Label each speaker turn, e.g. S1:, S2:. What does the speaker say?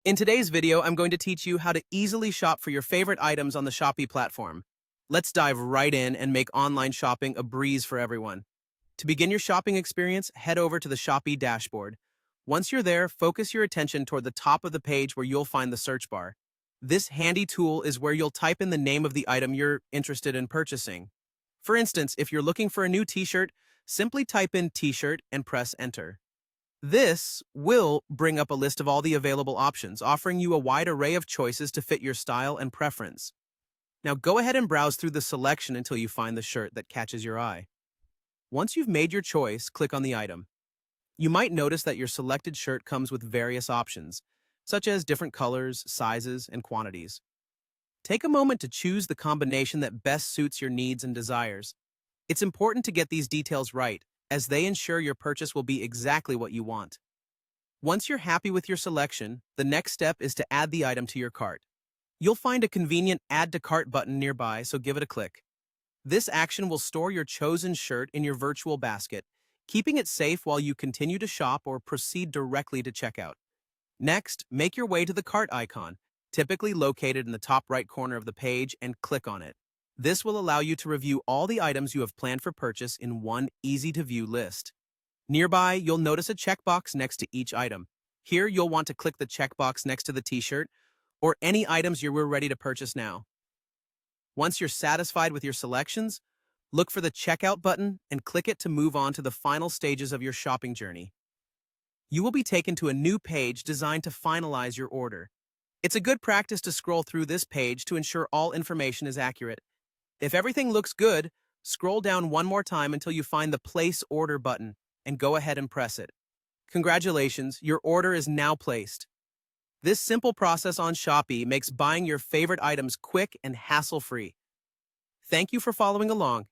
S1: In today's video, I'm going to teach you how to easily shop for your favorite items on the Shopee platform. Let's dive right in and make online shopping a breeze for everyone. To begin your shopping experience, head over to the Shopee dashboard. Once you're there, focus your attention toward the top of the page where you'll find the search bar. This handy tool is where you'll type in the name of the item you're interested in purchasing. For instance, if you're looking for a new t-shirt, simply type in t-shirt and press enter. This will bring up a list of all the available options, offering you a wide array of choices to fit your style and preference. Now go ahead and browse through the selection until you find the shirt that catches your eye. Once you've made your choice, click on the item. You might notice that your selected shirt comes with various options, such as different colors, sizes, and quantities. Take a moment to choose the combination that best suits your needs and desires. It's important to get these details right, as they ensure your purchase will be exactly what you want. Once you're happy with your selection, the next step is to add the item to your cart. You'll find a convenient Add to Cart button nearby, so give it a click. This action will store your chosen shirt in your virtual basket, keeping it safe while you continue to shop or proceed directly to checkout. Next, make your way to the cart icon, typically located in the top right corner of the page, and click on it. This will allow you to review all the items you have planned for purchase in one easy-to-view list. Nearby, you'll notice a checkbox next to each item. Here, you'll want to click the checkbox next to the t-shirt or any items you're ready to purchase now. Once you're satisfied with your selections, look for the checkout button and click it to move on to the final stages of your shopping journey. You will be taken to a new page designed to finalize your order. It's a good practice to scroll through this page to ensure all information is accurate. If everything looks good, scroll down one more time until you find the Place Order button and go ahead and press it. Congratulations, your order is now placed. This simple process on Shopee makes buying your favorite items quick and hassle-free. Thank you for following along.